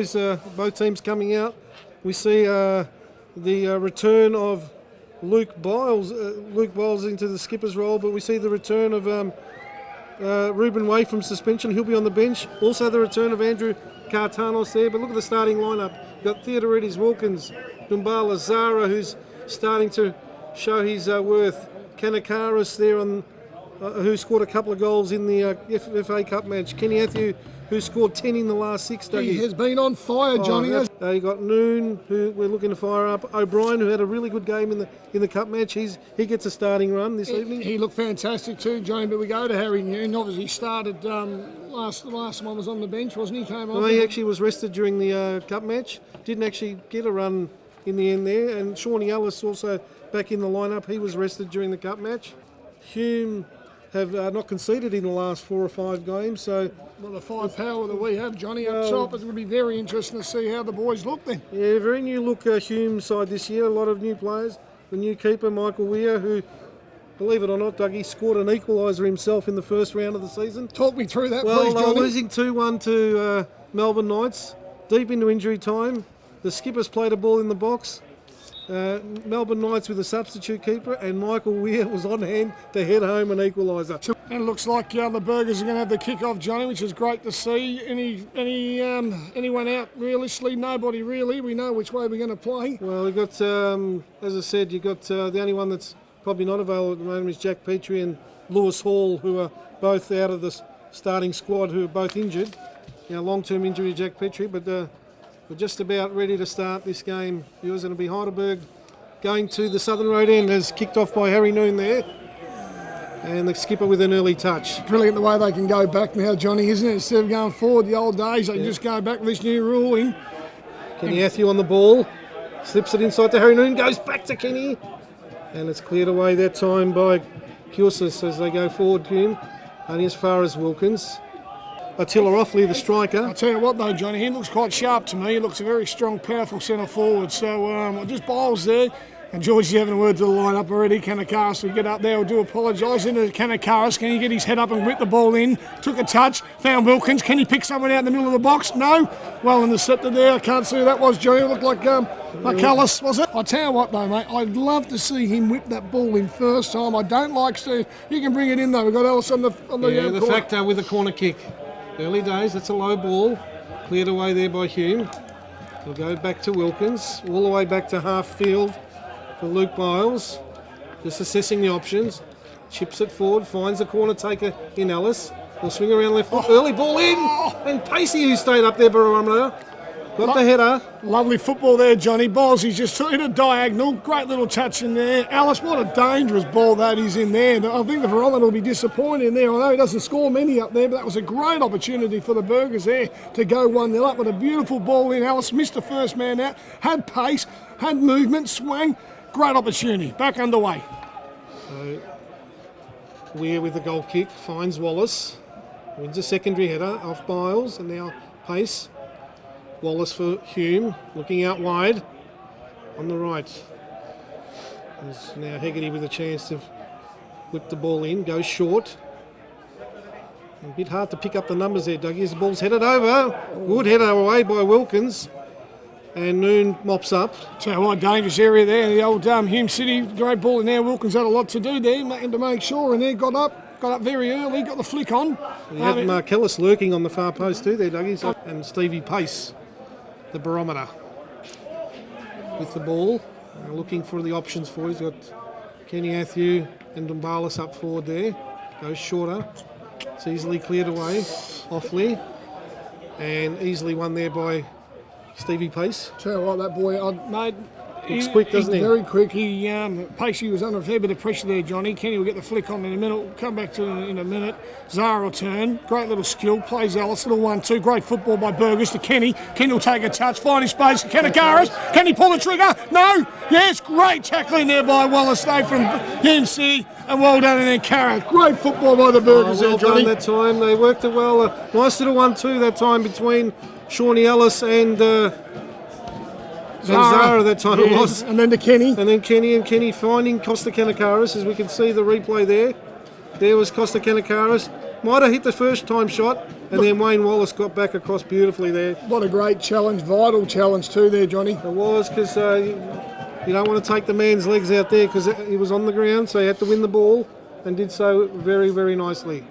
boys, both teams coming out. We see the return of Luke Biles into the skipper's role, but we see the return of Ruben Way from suspension. He'll be on the bench. Also the return of Andrew Cartanos there. But look at the starting lineup. You've got Theodoridis, Wilkins, Dumbala, Zara, who's starting to show his worth. Kanakaris there who scored a couple of goals in the FA Cup match. Kenny Atthew, who scored 10 in the last 6 days. He has been on fire, Johnny. You got Noon, who we're looking to fire up. O'Brien, who had a really good game in the cup match. He gets a starting run this evening. He looked fantastic too, Johnny. But we go to Harry Noon. Obviously, started the last one was on the bench, wasn't he? Came on. Well, he actually was rested during the cup match. Didn't actually get a run in the end there. And Shawnee Ellis also back in the lineup. He was rested during the cup match. Hume have not conceded in the last 4 or 5 games, so... Well, the firepower that we have, Johnny, up top, it's going to be very interesting to see how the boys look then. Yeah, very new look Hume side this year, a lot of new players. The new keeper, Michael Weir, who, believe it or not, Dougie, scored an equaliser himself in the first round of the season. Talk me through that, well, please, Johnny. Well, losing 2-1 to Melbourne Knights, deep into injury time. The skippers played a ball in the box. Melbourne Knights with a substitute keeper, and Michael Weir was on hand to head home an equaliser. And it looks like the Burgers are going to have the kick-off, Johnny, which is great to see. Anyone out realistically? Nobody really. We know which way we're going to play. Well, we've got, as I said, you've got the only one that's probably not available at the moment is Jack Petrie and Lewis Hall, who are both out of the starting squad, who are both injured. Long-term injury to Jack Petrie, but we're just about ready to start this game. Yours going to be Heidelberg going to the Southern Road end, as kicked off by Harry Noon there. And the skipper with an early touch. Brilliant the way they can go back now, Johnny, isn't it? Instead of going forward the old days, they can just go back with this new ruling. Kenny Atthew on the ball. Slips it inside to Harry Noon, goes back to Kenny. And it's cleared away that time by Kiosis as they go forward, Hume. Only as far as Wilkins. Attila Offley, the striker. I'll tell you what though, Johnny, he looks quite sharp to me. He looks a very strong, powerful centre forward. So just Biles there. And George's having a word to the line-up already. Kanakaris will get up there. I do apologise. Into Kanakaris. Can he get his head up and whip the ball in? Took a touch. Found Wilkins. Can he pick someone out in the middle of the box? No. Well intercepted there. I can't see who that was, Johnny. It looked like McCullus, was it? I'll tell you what though, mate. I'd love to see him whip that ball in first time. I don't like Steve. You can bring it in though. We've got Ellis on the the factor with the corner kick. Early days. That's a low ball. Cleared away there by Hume. We'll go back to Wilkins. All the way back to half field. For Luke Biles, just assessing the options, chips it forward, finds the corner taker in Ellis. He'll swing around left foot, early ball in, and Pacey, who stayed up there, barometer, got the header. Lovely football there, Johnny. Biles, he's just hit a diagonal, great little touch in there. Ellis, what a dangerous ball that is in there. I think the barometer will be disappointed in there. I know he doesn't score many up there, but that was a great opportunity for the Burgers there to go 1-0 up with a beautiful ball in. Ellis missed the first man out, had pace, had movement, swung. Great opportunity. Back underway. So, Weir with the goal kick finds Wallace. Wins a secondary header off Biles, and now Pace. Wallace for Hume, looking out wide on the right. There's now Hegarty with a chance to whip the ball in, goes short. A bit hard to pick up the numbers there, Dougie, as the ball's headed over. Good header away by Wilkins. And Noon mops up. So what dangerous area there, the old Hume City, great ball in there. Wilkins had a lot to do there, to make sure, and there got up very early, got the flick on. You have Markellis lurking on the far post too there, Dougie, and Stevie Pace, the barometer, with the ball, looking for the options for. He's got Kenny Atthew and Dumbalis up forward there. Goes shorter. It's easily cleared away. Offley, and easily won there by Stevie Pace. Tell you what, that boy, mate, he's quick, doesn't he? Very quick. Pacey was under a fair bit of pressure there, Johnny. Kenny will get the flick on in a minute. We'll come back to it in a minute. Zara will turn. Great little skill. Plays Ellis. Little 1-2. Great football by Burgers to Kenny. Kenny will take a touch. Find his space. Kanakaris. Can he pull the trigger? No. Yes. Great tackling there by Wallace Day from Hume City. And well done in there, Carrot. Great football by the Burgers well there, Johnny. Done that time. They worked it well. Nice little 1-2 that time between Shawnee Ellis and Zara that time it was. And then to Kenny. And then Kenny finding Costa Kanakaris, as we can see the replay there. There was Costa Kanakaris. Might have hit the first time shot. And then Wayne Wallace got back across beautifully there. What a great challenge, vital challenge too there, Johnny. It was, because you don't want to take the man's legs out there because he was on the ground, so he had to win the ball and did so very, very nicely.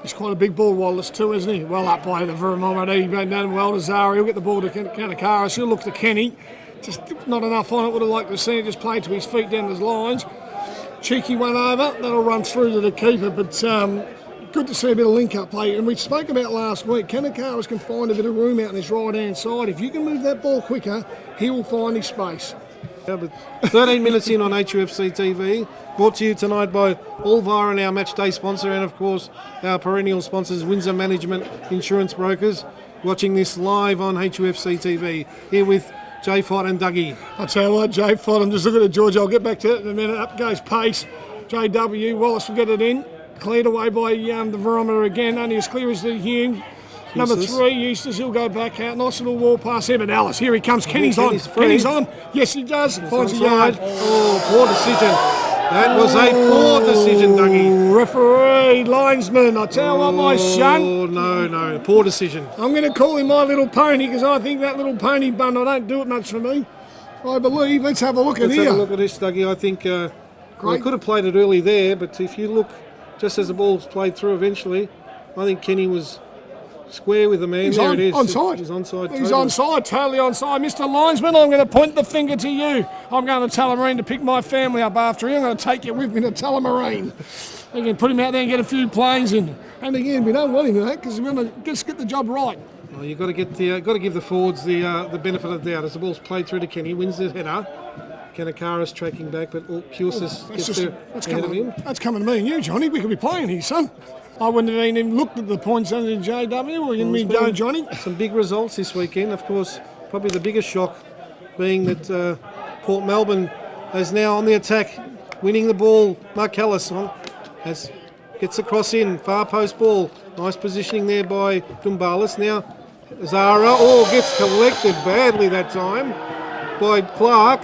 He's quite a big ball, Wallace too, isn't he? Well up by the Vermont. He's been done well to Zara. He'll get the ball to Kanakaris. He'll look to Kenny. Just not enough on it. Would have liked to see it just played to his feet down the lines. Cheeky one over. That'll run through to the keeper, but good to see a bit of link-up play. And we spoke about last week, Kanakaris can find a bit of room out on his right-hand side. If you can move that ball quicker, he will find his space. Yeah, but 13 minutes in on HUFC TV, brought to you tonight by Allvire, our match day sponsor, and of course our perennial sponsors, Windsor Management Insurance Brokers. Watching this live on HUFC TV, here with Jay Fott and Dougie. I'll tell you what, Jay Fott, I'm just looking at George. I'll get back to it in a minute. Up goes pace. JW, Wallace will get it in. Cleared away by the barometer again, only as clear as the Hume. Number 3, Eustace, he'll go back out. Nice little wall pass here, but Alice, here he comes. Kenny's on. Kenny's on. Yes, he does. Finds a yard. Oh, poor decision. That was a poor decision, Dougie. Referee, linesman, I tell you what, my son. Oh, no, poor decision. I'm going to call him my little pony because I think that little pony bun, I don't do it much for me. I believe. Let's have a look at here. Let's have a look at this, Dougie. I think I could have played it early there, but if you look just as the ball's played through eventually, I think Kenny was square with the man. He's there it is. Onside. He's onside. He's onside, totally onside. Mr. Linesman, I'm going to point the finger to you. I'm going to Tullamarine to pick my family up after him. I'm going to take you with me to Tullamarine. You can put him out there and get a few planes in. And again, we don't want him to that because we want to just get the job right. Well, you've got to give the forwards the benefit of the doubt. As the ball's played through to Kenny, wins the header. Kanakaris tracking back, but Pusis gets there ahead of him. That's coming to me and you, Johnny. We could be playing here, son. I wouldn't have even looked at the points under JW. Or me go, Johnny. Some big results this weekend. Of course, probably the biggest shock being that Port Melbourne is now on the attack, winning the ball. Marcellus gets across in, far post ball. Nice positioning there by Dumbalis. Now Zara gets collected badly that time by Clark.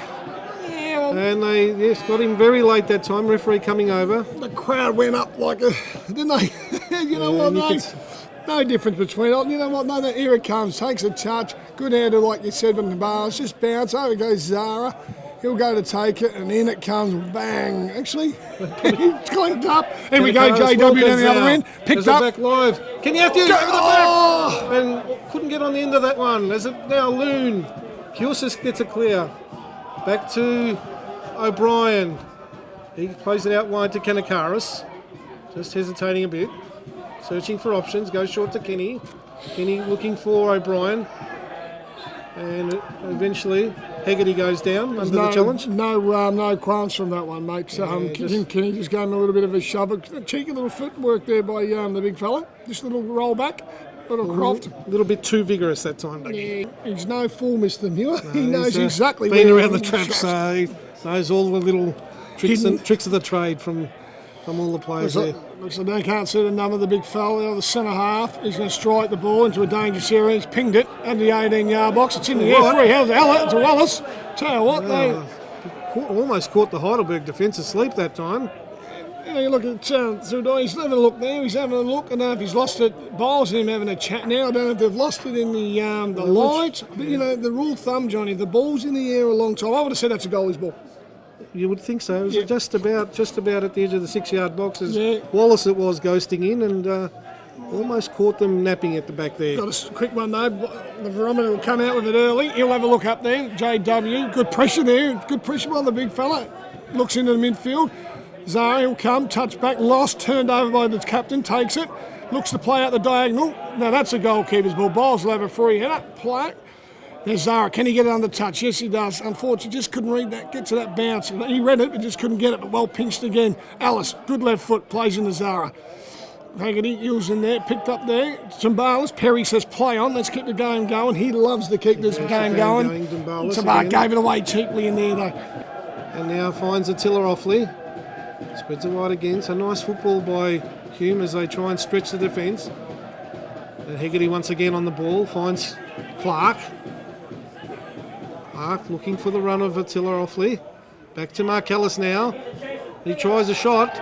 And they got him very late that time, referee coming over. The crowd went up like a, didn't they? You know what, mate? No difference between it. You know what, no, here it comes, takes a touch. Good handle, like you said, from the bars. Just bounce, over goes Zara. He'll go to take it, and in it comes, bang. Actually, it's cleaned up. Here we go, JW down the other end. Picked up. Back live. Can you have to over the back? And couldn't get on the end of that one. There's it now, Loon. Pusis gets it clear. Back to O'Brien. He plays it out wide to Kanakaris. Just hesitating a bit. Searching for options. Goes short to Kenny. Kenny looking for O'Brien. And eventually Hegarty goes down under the challenge. No qualms from that one, mate. Kenny just gave him a little bit of a shove. A cheeky little footwork there by the big fella. Just a little roll back. Little croft. A little bit too vigorous that time. Yeah, he's no fool, Mr. Muir. He knows exactly been around the traps, so he knows all the little tricks of the trade from all the players there. Looks like they can't see the number of the big fella, the centre half. He's going to strike the ball into a dangerous area. He's pinged it at the 18-yard box. It's in the air. Free hell to Wallace. Tell you what, they almost caught the Heidelberg defence asleep that time. You look at Zudai, he's having a look there, he's having a look. I don't know if he's lost it. Biles and him having a chat now. I don't know if they've lost it in the light. But, the rule of thumb, Johnny, if the ball's in the air a long time, I would have said that's a goalie's ball. You would think so. It was just about at the edge of the 6-yard box as Wallace it was ghosting in and almost caught them napping at the back there. Got a quick one though. The barometer will come out with it early. He'll have a look up there. JW, good pressure there. Good pressure on the big fella. Looks into the midfield. Zara will come, touch back, lost, turned over by the captain, takes it, looks to play out the diagonal. Now that's a goalkeeper's ball. Biles will have a free header, play. There's Zara. Can he get it under touch? Yes, he does. Unfortunately, just couldn't read that, get to that bounce. He read it, but just couldn't get it, but well pinched again. Alice, good left foot, plays into Zara. Haggerty, Hills in there, picked up there. Timbalis, Perry says play on, let's keep the game going. He loves to keep this game going. Timbalis gave it away cheaply in there though. And now finds Attila Offley. Spreads it wide again, so nice football by Hume as they try and stretch the defence. And Hegarty once again on the ball, finds Clark. Clark looking for the run of Attila Offley. Back to Marcellus now. He tries a shot.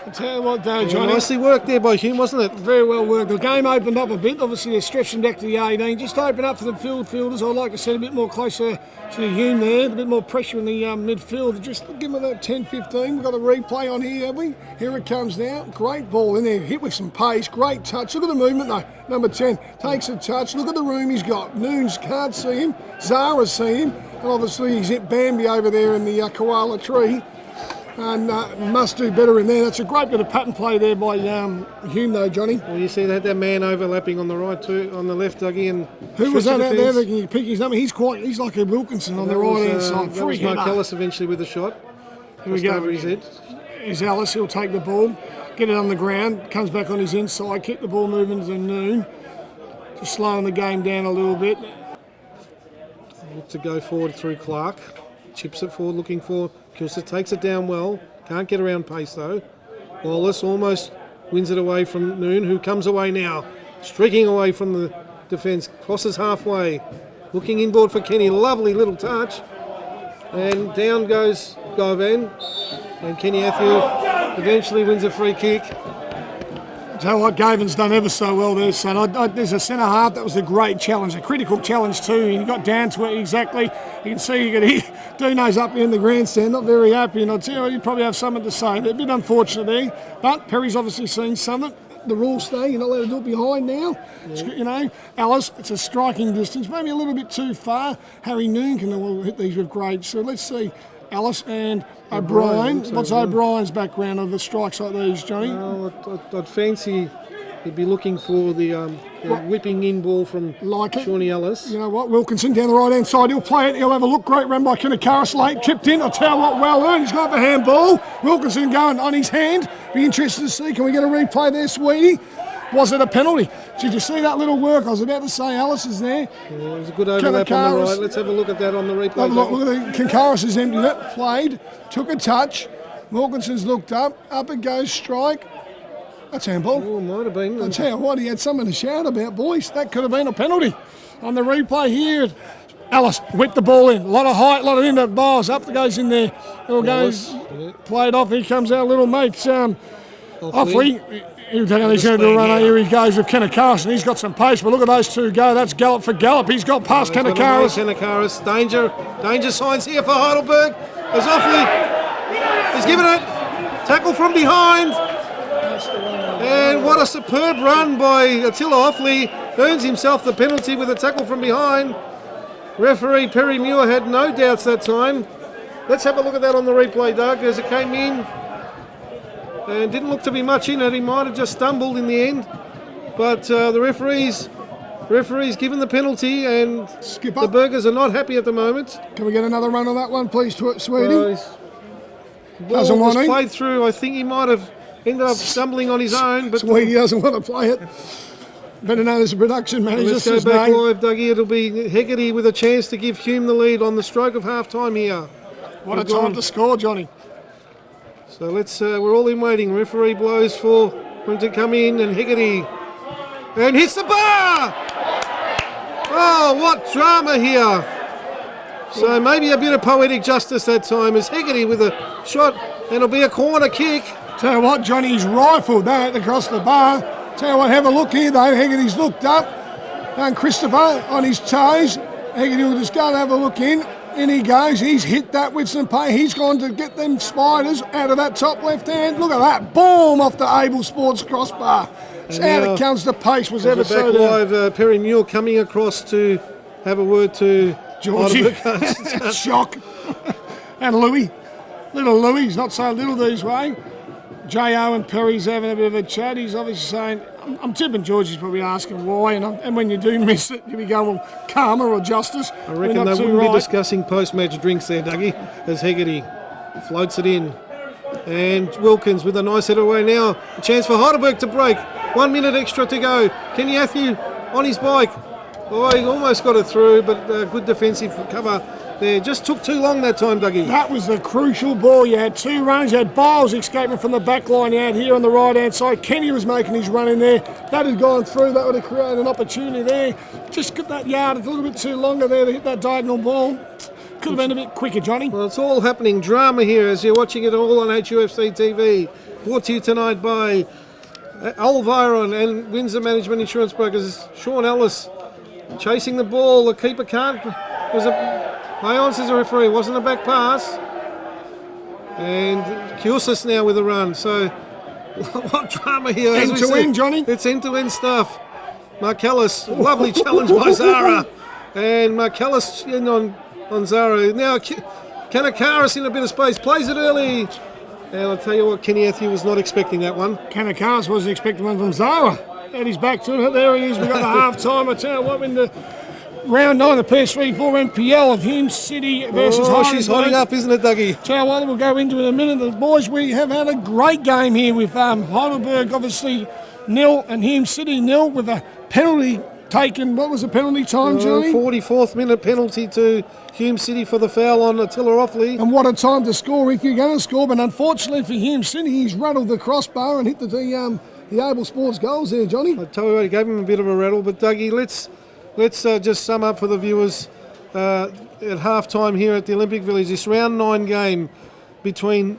I tell you what though, Johnny. Nicely worked there by Hume, wasn't it? Very well worked. The game opened up a bit. Obviously, they're stretching back to the 18. Just open up for the fielders. I'd like to see a bit more closer to the Hume there. A bit more pressure in the midfield. Just give them about 10-15. We've got a replay on here, have we? Here it comes now. Great ball in there. Hit with some pace. Great touch. Look at the movement though. Number 10 takes a touch. Look at the room he's got. Noons can't see him. Zara's seen him. And obviously, he's hit Bambi over there in the koala tree. And must do better in there. That's a great bit of pattern play there by Hume, though, Johnny. Well, you see that man overlapping on the right too, on the left, Dougie. And who was that out there? Can you pick his number? He's like a Wilkinson on the right hand side. That was Mark Ellis eventually with a shot. Here we go. Over his head. Is Ellis? He'll take the ball, get it on the ground, comes back on his inside, keep the ball moving to Noon, just slowing the game down a little bit. Look to go forward through Clark. Chips it forward, looking for Kilser, takes it down well. Can't get around pace though. Wallace almost wins it away from Noon, who comes away now. Streaking away from the defence, crosses halfway. Looking inboard for Kenny, lovely little touch. And down goes Govan. And Kenny Athill eventually wins a free kick. Tell you what, Gavin's done ever so well there, son. There's a centre half, that was a great challenge, a critical challenge too. He got down to it exactly. You can see Dino's up in the grandstand, not very happy, and I'll tell you, he'd probably have something to say. They're a bit unfortunate there, but Perry's obviously seen something. The rules stay, you're not allowed to do it behind now. Yeah. You know, Alice, it's a striking distance, maybe a little bit too far. Harry Noon can hit these with grade, so let's see. Alice and O'Brien. What's O'Brien's background of the strikes like these, Johnny? I'd fancy he'd be looking for the whipping in ball from Shawnee Ellis. You know what? Wilkinson down the right-hand side. He'll play it. He'll have a look. Great run by Kinakaris late. Tipped in. I'll tell you what, well earned. He's gone for handball. Wilkinson going on his hand. Be interested to see. Can we get a replay there, sweetie? Was it a penalty? Did you see that little work? I was about to say Alice is there. Yeah, it was a good overlap on the right. Let's have a look at that on the replay. Look at the Kinkaris has emptied it, played, took a touch. Wilkinson's looked up it goes, strike. That's handball. Oh, might have been. I'll tell you what, he had something to shout about, boys. That could have been a penalty. On the replay here, Alice whipped the ball in. A lot of height, a lot of in that bars. Up goes in there. It goes, played off. Here comes our little mate, Offley. He's going to do a run. Here he goes with Kinakaris, and he's got some pace. But look at those two go. That's Gallop for Gallop. He's got past Kinakaris. Kinakaris. Danger signs here for Heidelberg. As Offley is giving it. Tackle from behind. And what a superb run by Attila Offley. Earns himself the penalty with a tackle from behind. Referee Perry Muir had no doubts that time. Let's have a look at that on the replay, Doug, as it came in. And didn't look to be much in it. He might have just stumbled in the end. But the referee's given the penalty, and the Burgers are not happy at the moment. Can we get another run on that one, please, Sweetie? Doesn't want to. Played through. I think he might have ended up stumbling on his own. But Sweetie doesn't want to play it. Better known as a production manager. Let's go back live, Dougie. It'll be Hegarty with a chance to give Hume the lead on the stroke of half-time here. What a time to score, Johnny. So we're all in waiting. Referee blows for him to come in, and Hegarty and hits the bar. Oh, what drama here. So maybe a bit of poetic justice that time as Hegarty with a shot, and it'll be a corner kick. Tell you what, Johnny's rifled that across the bar. Tell you what, have a look here though. Hegarty's looked up, and Christopher on his toes. Hegarty will just go and have a look in. In he goes, he's hit that with some pay. He's gone to get them spiders out of that top left hand. Look at that, boom, off the Able Sports crossbar. It's out it comes, the pace was ever so down. Live, Perry Muir coming across to have a word to Georgie. Shock. And Louis, little Louis, he's not so little these way. J.O. and Perry's having a bit of a chat. He's obviously saying, I'm tipping Georgie's probably asking why, and when you do miss it, you be going, well, karma or justice. I reckon they wouldn't be discussing post-match drinks there, Dougie, as Hegarty floats it in. And Wilkins with a nice header away now. A chance for Heidelberg to break. 1 minute extra to go. Kenny Athill on his bike. Oh, he almost got it through, but good defensive cover there. Just took too long that time, Dougie. That was the crucial ball. You had two runs. You had Biles escaping from the back line out here on the right-hand side. Kenny was making his run in there. That had gone through. That would have created an opportunity there. Just got that yard a little bit too longer there to hit that diagonal ball. Could have been a bit quicker, Johnny. Well, it's all happening. Drama here as you're watching it all on HUFC TV. Brought to you tonight by Elviron and Windsor Management Insurance Brokers. Sean Ellis chasing the ball. The keeper can't. Leon says a referee. Wasn't a back pass. And Kiosis now with a run. So what drama here? End to end, Johnny. It's end to end stuff. Marcellus, lovely challenge by Zara. And Marcellus in on Zara. Now Kanakaris in a bit of space. Plays it early. And I'll tell you what, Kenny Atthew was not expecting that one. Kanakaris wasn't expecting one from Zara. And he's back to it. There he is. We've got the half time. I tell you what, in the round 9 of PS3-4 NPL of Hume City versus Heidelberg. She's hotting up, isn't it, Dougie? Tell you what, we'll go into in a minute. The boys, we have had a great game here with Heidelberg, obviously, 0 and Hume City 0 with a penalty taken. What was the penalty time, Johnny? 44th minute penalty to Hume City for the foul on Attila Offley. And what a time to score if you're going to score. But unfortunately for Hume City, he's rattled the crossbar and hit the Able Sports goals there, Johnny. I tell you what, he gave him a bit of a rattle. But Dougie, let's just sum up for the viewers at half time here at the Olympic Village. This round 9 game between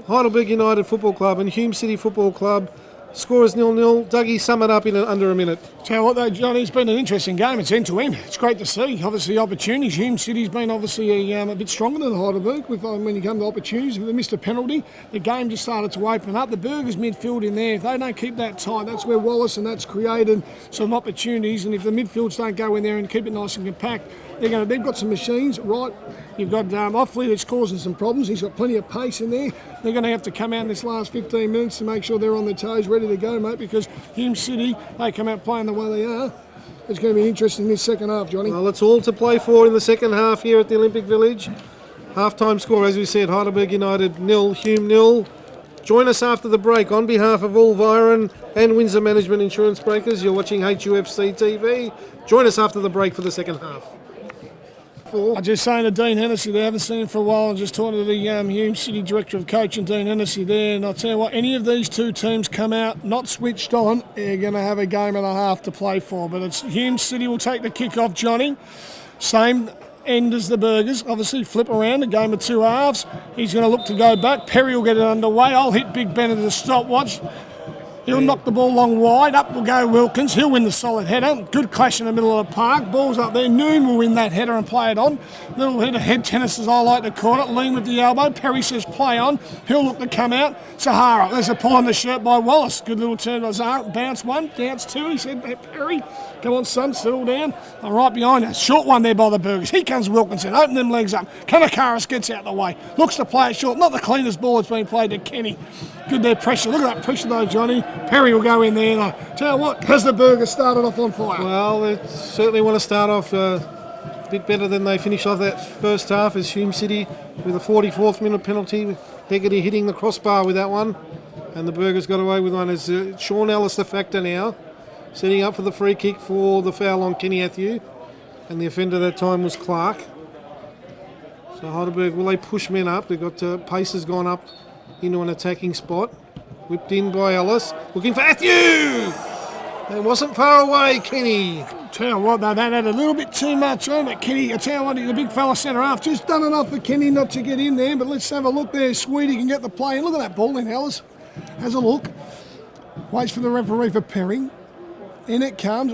Heidelberg United Football Club and Hume City Football Club. Score is 0-0. Dougie, sum it up in under a minute. Tell you what though, Johnny, it's been an interesting game. It's end to end. It's great to see. Obviously, opportunities. Hume City's been obviously a bit stronger than Heidelberg when you come to opportunities. If they missed a penalty, the game just started to open up. The Burgers midfield in there, if they don't keep that tight, that's where Wallace and that's created some opportunities. And if the midfields don't go in there and keep it nice and compact, they've got some machines, right? You've got Offley that's causing some problems. He's got plenty of pace in there. They're going to have to come out in this last 15 minutes to make sure they're on their toes, ready to go, mate, because Hume City, they come out playing the way they are. It's going to be interesting this second half, Johnny. Well, it's all to play for in the second half here at the Olympic Village. Half-time score, as we said, Heidelberg United 0, Hume 0. Join us after the break on behalf of all Byron and Windsor Management Insurance Brokers. You're watching HUFC TV. Join us after the break for the second half. I just saying to Dean Hennessy, they haven't seen him for a while, and just talking to the Hume City Director of Coaching, Dean Hennessy there, and I'll tell you what, any of these two teams come out not switched on, they're going to have a game and a half to play for, but it's Hume City will take the kick-off, Johnny. Same end as the Burgers, obviously flip around, a game of two halves. He's going to look to go back. Perry will get it underway. I'll hit Big Ben at the stopwatch. He'll knock the ball long wide. Up will go Wilkins. He'll win the solid header. Good clash in the middle of the park. Ball's up there. Noon will win that header and play it on. Little bit of head tennis, as I like to call it. Lean with the elbow. Perry says play on. He'll look to come out. Sahara. There's a pull on the shirt by Wallace. Good little turn by Zahara. Bounce one. Bounce two. He said, hey, Perry, come on, son. Settle down. I'm right behind you. Short one there by the Burgers. Here comes Wilkinson. Open them legs up. Kanakaris gets out the way. Looks to play it short. Not the cleanest ball that's been played to Kenny. Good there pressure. Look at that pressure though, Johnny. Perry will go in there. And I tell you what, has the Burgers started off on fire? Well, they certainly want to start off a bit better than they finished off that first half as Hume City with a 44th minute penalty. Hegarty hitting the crossbar with that one. And the Burgers got away with one as Sean Ellis the factor now. Setting up for the free kick for the foul on Kenny Atthew. And the offender that time was Clark. So Heidelberg, will they push men up? They've got pace has gone up into an attacking spot. Whipped in by Ellis. Looking for Atthew! It wasn't far away, Kenny. Tell you what, though, that had a little bit too much on it, Kenny. I tell you what, the big fella centre half just done enough for Kenny not to get in there. But let's have a look there. Sweetie can get the play. And look at that ball in, Ellis. Has a look. Waits for the referee for Perry. In it comes.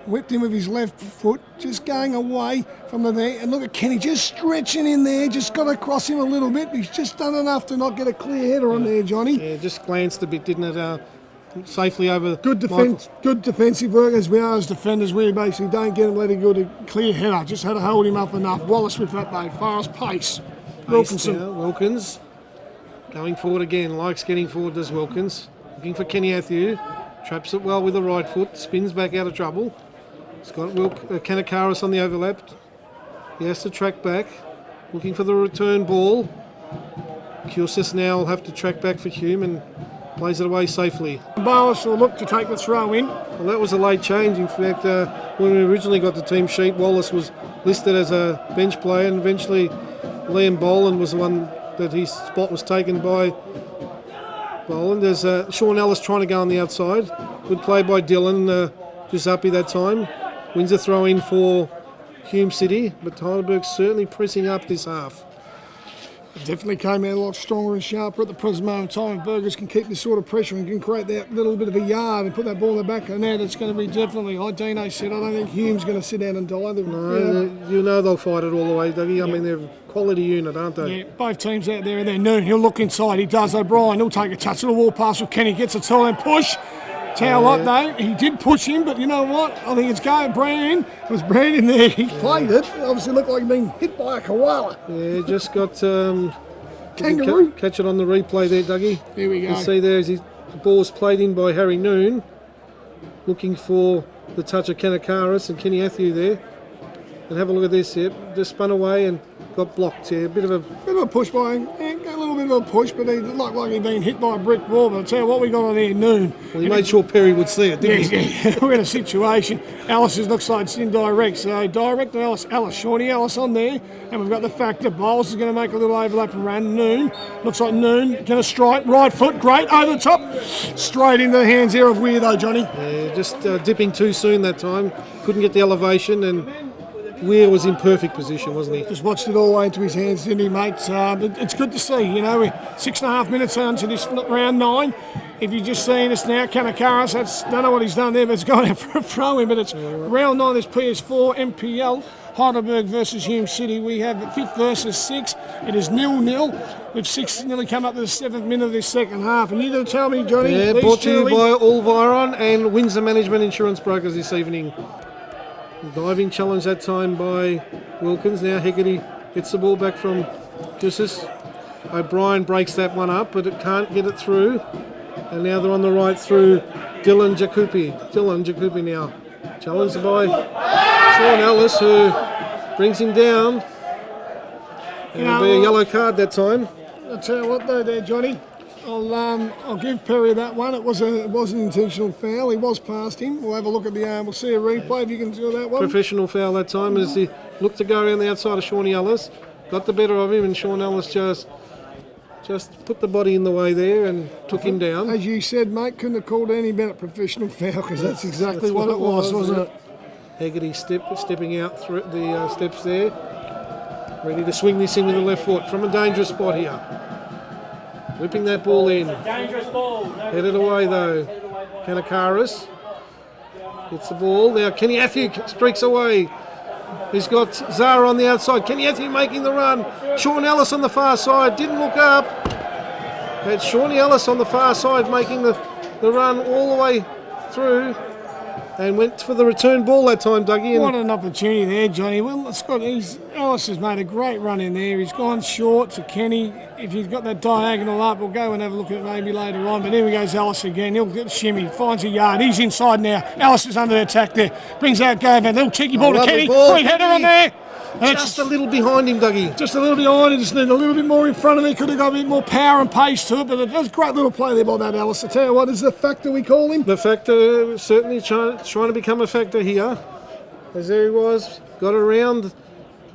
Whipped him with his left foot, just going away from the there. And look at Kenny just stretching in there, just got across him a little bit. He's just done enough to not get a clear header on there, Johnny. Yeah, just glanced a bit, didn't it? Safely over. Good defence, good defensive work as we are as defenders. We basically don't get him let him go to clear header. Just had to hold him up enough. Wallace with that though, fast pace. Wilkinson. Wilkins going forward again, likes getting forward does Wilkins. Looking for Kenny Atthew. Traps it well with the right foot, spins back out of trouble. He's got Kanakaris on the overlap. He has to track back. Looking for the return ball. Kiosis now will have to track back for Hume and plays it away safely. Barlis will look to take the throw in. Well, that was a late change. In fact, when we originally got the team sheet, Wallace was listed as a bench player, and eventually Liam Boland was the one that his spot was taken by Boland. There's Sean Ellis trying to go on the outside. Good play by Dylan Giuseppe that time. Wins a throw in for Hume City, but Heidelberg certainly pressing up this half. Definitely came out a lot stronger and sharper at the present moment in time. If Burgers can keep this sort of pressure and can create that little bit of a yard and put that ball in the back of the net, it's going to be definitely, like Dino said, I don't think Hume's going to sit down and die. You know they'll fight it all the way, Dougie. I mean, they're a quality unit, aren't they? Yeah, both teams out there, and then Noon, he'll look inside. He does. O'Brien, he'll take a touch of the wall pass with Kenny, gets a tall and push. Tell you what though, he did push him, but you know what? I think it's going Brandon. It was Brandon there. He played it. It obviously looked like being hit by a koala. Yeah, just got Kangaroo. catch it on the replay there, Dougie. Here we go. You see there, the ball was played in by Harry Noon, looking for the touch of Kanakaris and Kenny Athieu there. And have a look at this here. Just spun away and got blocked here. Bit of a push by him. Yeah, a little bit of a push, but he looked like he'd been hit by a brick wall. But I'll tell you what we got on there, Noon. Well, he made sure Perry would see it, didn't he? Yeah, we're in a situation. Alice looks like it's indirect. So direct to Alice, Shawnee Alice on there. And we've got the fact that Bowles is going to make a little overlap and run. Noon. Looks like Noon going to strike. Right foot, great, over the top. Straight into the hands here of Weir though, Johnny. Yeah, just dipping too soon that time. Couldn't get the elevation and Weir was in perfect position, wasn't he? Just watched it all the way into his hands, didn't he, mate? But it's good to see. You know, we're 6.5 minutes on to this round 9. If you're just seeing us now, Kanakaris, don't know what he's done there, but it's gone out for a throw-in. But it's round 9, this PS4 NPL. Heidelberg versus Hume City. We have 5th versus 6. It is 0-0. With 6 nearly come up to the 7th minute of this second half. And you're going to tell me, Johnny? Yeah, brought to you by Allviron and Windsor Management Insurance Brokers this evening. Diving challenge that time by Wilkins. Now Hegarty gets the ball back from Jussis. O'Brien breaks that one up, but it can't get it through. And now they're on the right through Dylan Jacopi now. Challenged by Sean Ellis, who brings him down. It'll be a yellow card that time. I'll tell you what though there, Johnny. I'll give Perry that one. It was an intentional foul. He was past him. We'll have a look at the we'll see a replay if you can do that one. Professional foul that time as he looked to go around the outside of Shawnee Ellis. Got the better of him and Sean Ellis just put the body in the way there and took him down. As you said, mate, couldn't have called any better professional foul because that's exactly what it was, wasn't it? Hegarty stepping out through the steps there. Ready to swing this in with the left foot from a dangerous spot here. Whipping that ball in. Dangerous ball. Headed away though. Kanakaris gets the ball. Now Kenny Athieu streaks away. He's got Zara on the outside. Kenny Athieu making the run. Sean Ellis on the far side. Didn't look up. Had Shawnee Ellis on the far side making the run all the way through. And went for the return ball that time, Dougie. What an opportunity there, Johnny. Well, Ellis has made a great run in there. He's gone short to Kenny. If he's got that diagonal up, we'll go and have a look at it maybe later on. But here we goes Ellis again. He'll get shimmy, finds a yard. He's inside now. Ellis is under attack there. Brings out Govan. Little cheeky ball to Kenny. Great header on there. Just a little behind him, Dougie. Just a little behind him. Just need a little bit more in front of him. Could have got a bit more power and pace to it. But it was a great little play there by that Ellis. I tell you what, is the factor we call him? The factor, certainly trying to become a factor here. As there he was, got around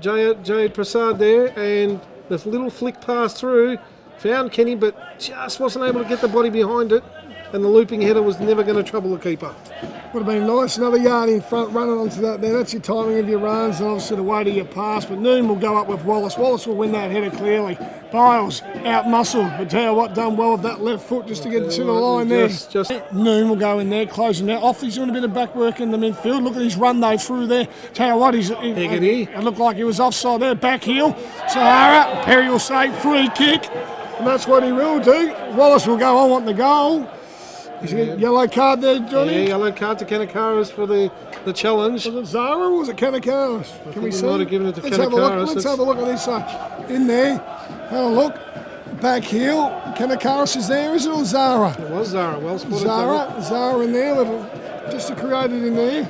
Jay Prasad there, and the little flick pass through, found Kenny, but just wasn't able to get the body behind it. And the looping header was never going to trouble the keeper. Would have been nice, another yard in front, running onto that there. That's your timing of your runs and obviously the weight of your pass. But Noon will go up with Wallace. Wallace will win that header clearly. Biles out-muscled, but tell you what, done well with that left foot just to get to the line there. Noon will go in there, closing that off. He's doing a bit of back work in the midfield. Look at his run though through there. Tell you what, it looked like he was offside there. Back heel. Sahara, Perry will say free kick. And that's what he will do. Wallace will go, I want the goal. Yellow card there, Johnny? Yeah, yellow card to Kanakaris for the challenge. Was it Zara or was it Kanakaris? Can we see? Might have given it to Kanakaris. Let's have a look at this side. In there, have a look. Back heel. Kanakaris is there, is it, or Zara? It was Zara. Well spotted. Zara in there, just to create it in there.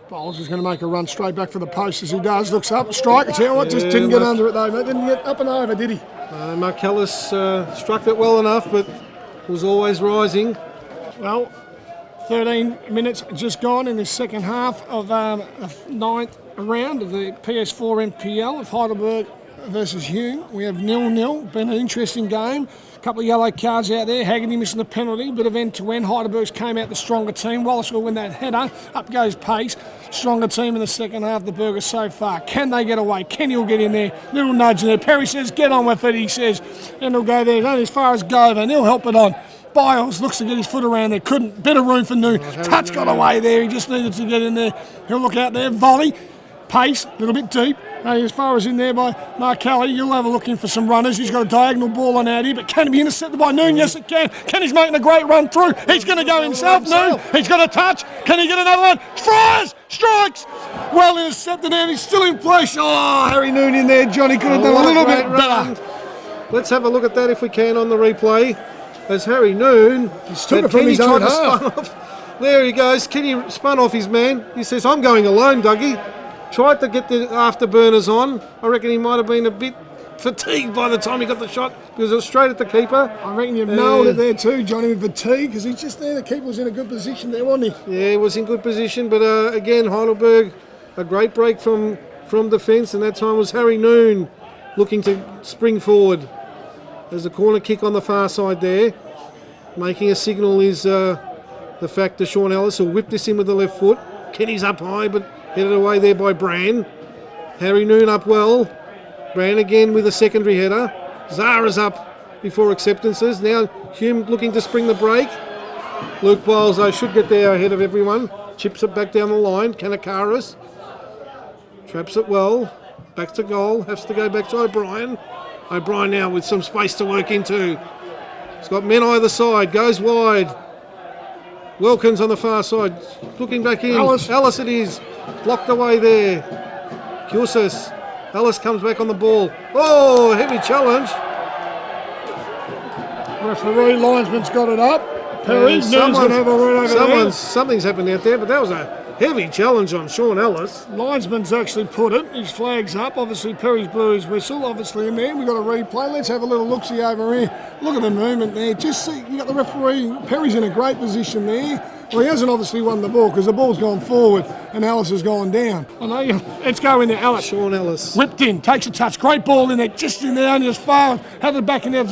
Bowles is going to make a run straight back for the post as he does. Looks up, strike. I tell you what, just didn't get under it though, mate. Didn't get up and over, did he? Markellis struck it well enough, but was always rising. Well, 13 minutes just gone in the second half of the 9th round of the PS4 NPL of Heidelberg versus Hume. We have 0-0. Been an interesting game. A couple of yellow cards out there. Haggerty missing the penalty. Bit of end-to-end. Heidelberg's came out the stronger team. Wallace will win that header. Up goes Pace. stronger team in the second half, the Burgers so far. Can they get away? Kenny will get in there. Little nudge in there. Perry says, get on with it, he says. And he'll go there. Only as far as Gover, and he'll help it on. Biles looks to get his foot around there. Couldn't. Bit of room for Noon. Touch got away there. He just needed to get in there. He'll look out there. Volley. Pace. A little bit deep. As far as in there by Mark Kelly, you'll have a look in for some runners. He's got a diagonal ball on out here, but can it be intercepted by Noon? Yes, it can. Kenny's making a great run through. He's going to go himself. Noon. He's got a touch. Can he get another one? Fires! Strikes! Well intercepted, and he's still in place. Oh, Harry Noon in there. Johnny could have done a little bit better. Let's have a look at that if we can on the replay. As Harry Noon, took it from his own half. There he goes. Kenny spun off his man. He says, I'm going alone, Dougie. Tried to get the afterburners on. I reckon he might have been a bit fatigued by the time he got the shot because it was straight at the keeper. I reckon you've nailed it there too, Johnny, with fatigue, because he's just there. The keeper was in a good position there, wasn't he? Yeah, he was in good position, but again, Heidelberg, a great break from defence, and that time was Harry Noon looking to spring forward. There's a corner kick on the far side there. Making a signal is the fact that Sean Ellis will whip this in with the left foot. Kenny's up high, but headed away there by Bran. Harry Noon up well. Bran again with a secondary header. Zara's up before acceptances. Now Hume looking to spring the break. Luke Biles, though, should get there ahead of everyone. Chips it back down the line. Kanakaris traps it well. Back to goal. Has to go back to O'Brien. O'Brien now with some space to work into. He's got men either side. Goes wide. Wilkins on the far side, looking back in. Ellis it is, blocked away there. Cusas. Ellis comes back on the ball. Oh, heavy challenge. Referee linesman's got it up. Perry, Noon's going to have a word over there. Something's happened out there, but that was a heavy challenge on Sean Ellis. Linesman's actually put it. His flag's up. Obviously, Perry's blew his whistle. Obviously, in there. We've got a replay. Let's have a little look-see over here. Look at the movement there. Just see, you got the referee. Perry's in a great position there. Well, he hasn't obviously won the ball because the ball's gone forward and Ellis has gone down. I know. Let's go in there, Ellis. Sean Ellis. Whipped in, takes a touch. Great ball in there. Just in there, only as far. Had it back in there.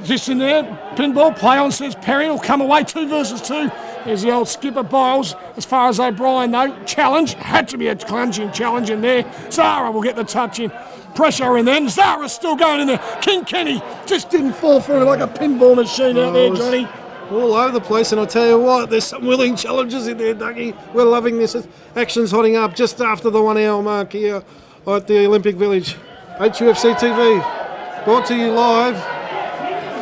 Just in there. Pinball. Play on, says Perry. Will come away 2 versus 2. There's the old skipper Biles. As far as O'Brien, though, challenge. Had to be a clunching challenge in there. Zara will get the touch in. Pressure in there. Zara's still going in there. King Kenny just didn't fall through like a pinball machine out there, Johnny. All over the place, and I'll tell you what, there's some willing challenges in there, Dougie. We're loving this. Action's hotting up just after the 1 hour mark here at the Olympic Village. HUFC TV, brought to you live.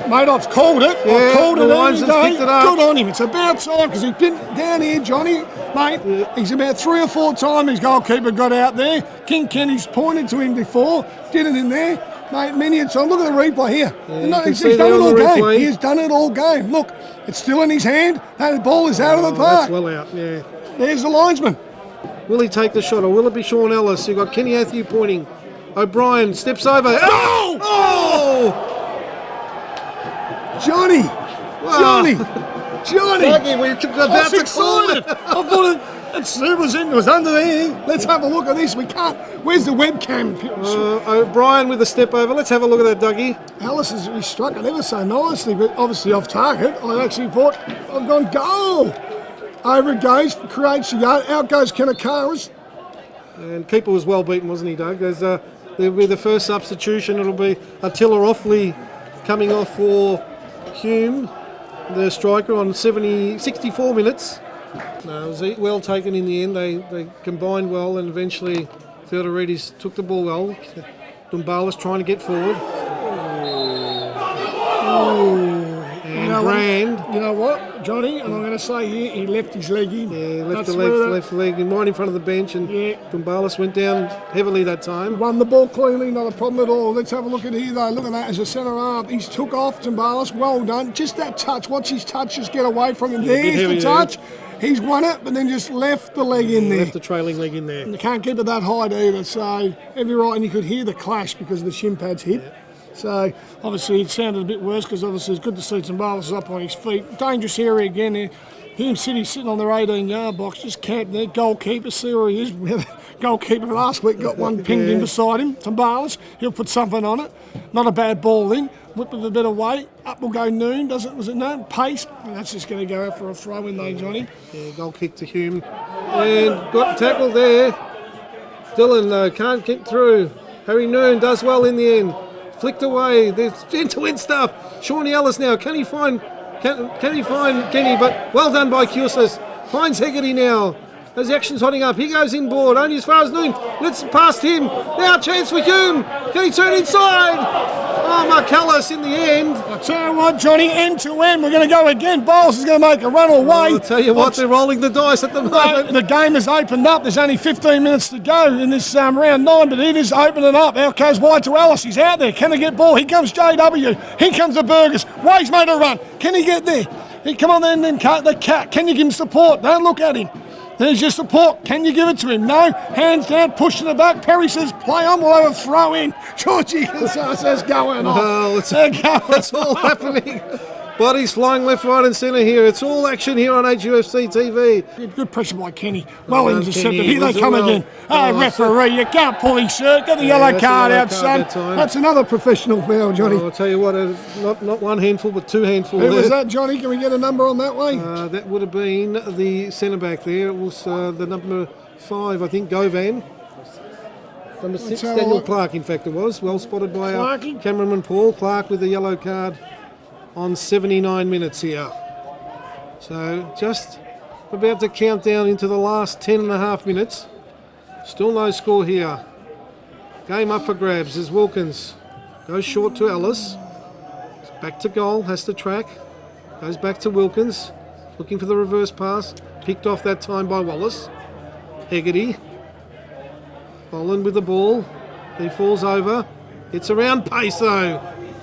Mate, I've called it. Yeah, I've called it every day. Picked it up. Good on him. It's about time because he's been down here, Johnny. Mate, he's about 3 or 4 times his goalkeeper got out there. King Kenny's pointed to him before, did it in there. Mate, many a time. Look at the replay here. Yeah, he's done it all game. He has done it all game. Look, it's still in his hand. That ball is out of the park. That's well out, yeah. There's the linesman. Will he take the shot or will it be Sean Ellis? You've got Kenny Athew pointing. O'Brien steps over. Oh! Oh! Johnny! Wow. Johnny! Dougie, we're about to call it. I thought it was under there. Let's have a look at this. We can't. Where's the webcam? O'Brien with a step over. Let's have a look at that, Dougie. Ellis has struck it ever so nicely, but obviously off target. I actually thought I've gone goal. Over it goes, creates a yard. Out goes Kanakaris. And keeper was well beaten, wasn't he, Doug? There'll be the first substitution. It'll be Attila Offley coming off for Hume, the striker, on 64 minutes. No, it was well taken in the end. They combined well, and eventually Theodoridis took the ball well. Dumbalis trying to get forward. And Brand. You know what, Johnny? And I'm going to say here, he left his leg in. Yeah, left leg in, right in front of the bench, and Dumbalis went down heavily that time. Won the ball cleanly, not a problem at all. Let's have a look at here, though. Look at that as a centre half. He's took off Dumbalis. Well done. Just that touch. Watch his touch just get away from him. There's the touch. He's won it, but then just left the leg in there. Left the trailing leg in there. And you can't keep it that high either, so every right, and you could hear the clash because of the shin pads hit. Yeah. So obviously it sounded a bit worse because obviously it's good to see Dumbalis up on his feet. Dangerous area again there. Hume City sitting on their 18-yard box, just camped there. Goalkeeper, see where he is. Goalkeeper last week got one pinged in beside him. Dumbalis, he'll put something on it. Not a bad ball in. Whip with a bit of weight. Up will go Noon, was it Noon? Pace. And that's just going to go out for a throw in though, Johnny. Yeah, goal kick to Hume. and got tackled there. Dylan can't get through. Harry Noon does well in the end. Flicked away. There's end-to-end stuff. Shawnee Ellis now. Can he find Kenny? But well done by Cusas. Finds Hegarty now. As the action's hotting up, he goes inboard, only as far as Noon. Let's past him. Now chance for Hume. Can he turn inside? Oh, Marcellus in the end. I tell you what, Johnny, end to end, we're going to go again. Bowles is going to make a run away. I'll tell you what, they're rolling the dice at the moment. The game has opened up. There's only 15 minutes to go in this round 9, but it is opening up. Out goes wide to Ellis. He's out there. Can he get ball? Here comes JW. Here comes the Burgers. Way's made a run. Can he get there? Come on then, cut the cat. Can you give him support? Don't look at him. There's your support. Can you give it to him? No. Hands down, push to the back. Perry says, play on. We'll have a throw in. Georgie says, going on. Oh, it's all happening. Bodies flying left, right and centre here. It's all action here on HUFC TV. Good pressure by Kenny. Well intercepted. Here they come again. Oh, referee, you can't pull his shirt. Get the yellow card out, son. That's another professional foul, Johnny. I'll tell you what, not one handful, but two handfuls. Who was that, Johnny? Can we get a number on that way? That would have been the centre back there. It was the number 5, I think, Govan. Number 6, Daniel Clark, in fact, it was. Well spotted by our cameraman Paul Clark with the yellow card on 79 minutes here. So just about to count down into the last 10 and a half minutes. Still no score here. Game up for grabs as Wilkins goes short to Ellis. Back to goal, has to track. Goes back to Wilkins, looking for the reverse pass. Picked off that time by Wallace. Hegarty. Bolland with the ball. He falls over. It's around pace though.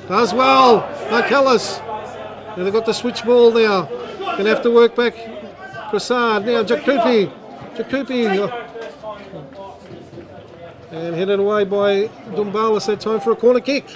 Does well. Marcellus. Now they've got the switch ball now. Gonna have to work back. Prasad. Now Jakupi. And headed away by Dumbalis that time for a corner kick.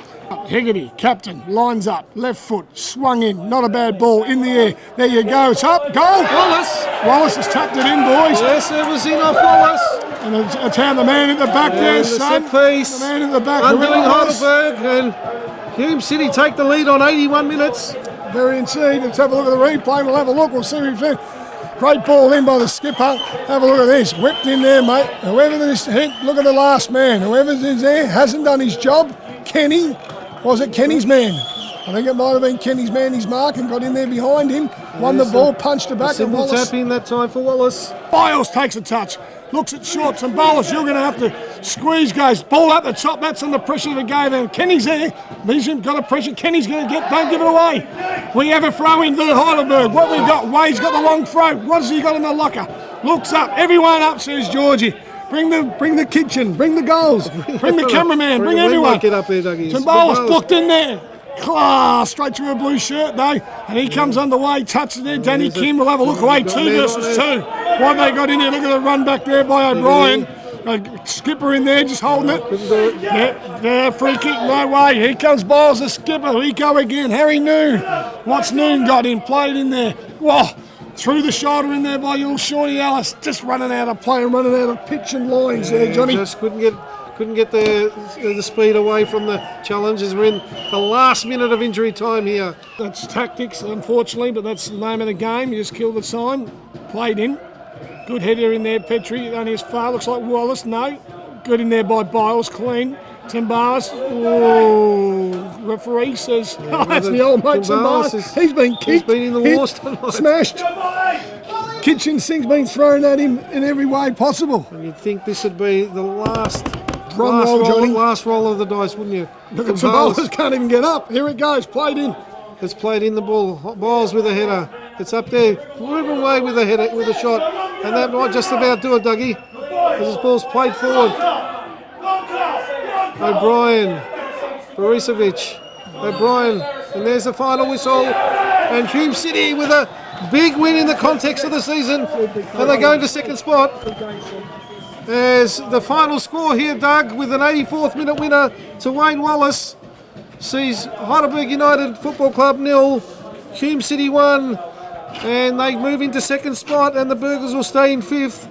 Hegarty, captain, lines up, left foot, swung in, not a bad ball, in the air. There you go, it's up, goal! Wallace has tapped it in, boys. Yes, it was in off Wallace. And it's how the man at the back there, son. Piece. The man at the back. Undoing Heidelberg, and Hume City take the lead on 81 minutes. Very indeed. Let's have a look at the replay. We'll have a look. We'll see what we've seen. Great ball in by the skipper. Have a look at this. Whipped in there, mate. Whoever this hit, look at the last man. Whoever's in there hasn't done his job. Kenny. Was it Kenny's man? I think it might have been Kenny's man. His mark and got in there behind him. Won the ball, punched it back. Simple tap in that time for Wallace. Biles takes a touch. Looks at shorts and Bowles. You're going to have to squeeze, guys. Ball up the top. That's under pressure of the game. And Kenny's there. He's got a pressure. Kenny's going to get. Don't give it away. We have a throw in to Heidelberg. What we got? Wade's got the long throw. What has he got in the locker? Looks up. Everyone up, says Georgie. Bring the kitchen. Bring the goals. Bring the cameraman. Bring everyone. Get up there, Dougie. Bowles blocked in there. Class, straight through a blue shirt though, and he comes underway, touches it. Danny Kim will have a look away. 2 versus 2. What they got in there? Look at the run back there by O'Brien. Skipper in there, just holding it. Yeah, free kick, no way. Here comes Biles, the skipper. We go again. Harry Noon. What's Noon got in? Played in there. Whoa. Through the shoulder in there by little Shawnee Ellis. Just running out of play and running out of pitch and lines there, Johnny. Just couldn't get the speed away from the challenges. We're in the last minute of injury time here. That's tactics, unfortunately, but that's the name of the game. You just kill the time. Played in. Good header in there, Petrie. Only as far. Looks like Wallace. No. Good in there by Biles. Clean. Timbalis. Oh, referee says, that's the old mate Timbalis. He's been kicked. He's been in the wars tonight. Smashed. Kitchen sink's been thrown at him in every way possible. And you'd think this would be the last roll of the dice, wouldn't you? Look at Timbalis, can't even get up. Here it goes, played in. It's played in the ball. Biles with a header. It's up there. Ruben Way with a header, with a shot. And that might just about do it, Dougie. As his ball's played forward. O'Brien. O'Brien. And there's the final whistle. And Hume City with a big win in the context of the season. And they go into second spot. As the final score here, Doug, with an 84th minute winner to Wayne Wallace, sees Heidelberg United Football Club 0, Hume City 1, and they move into second spot, and the Burgers will stay in 5th.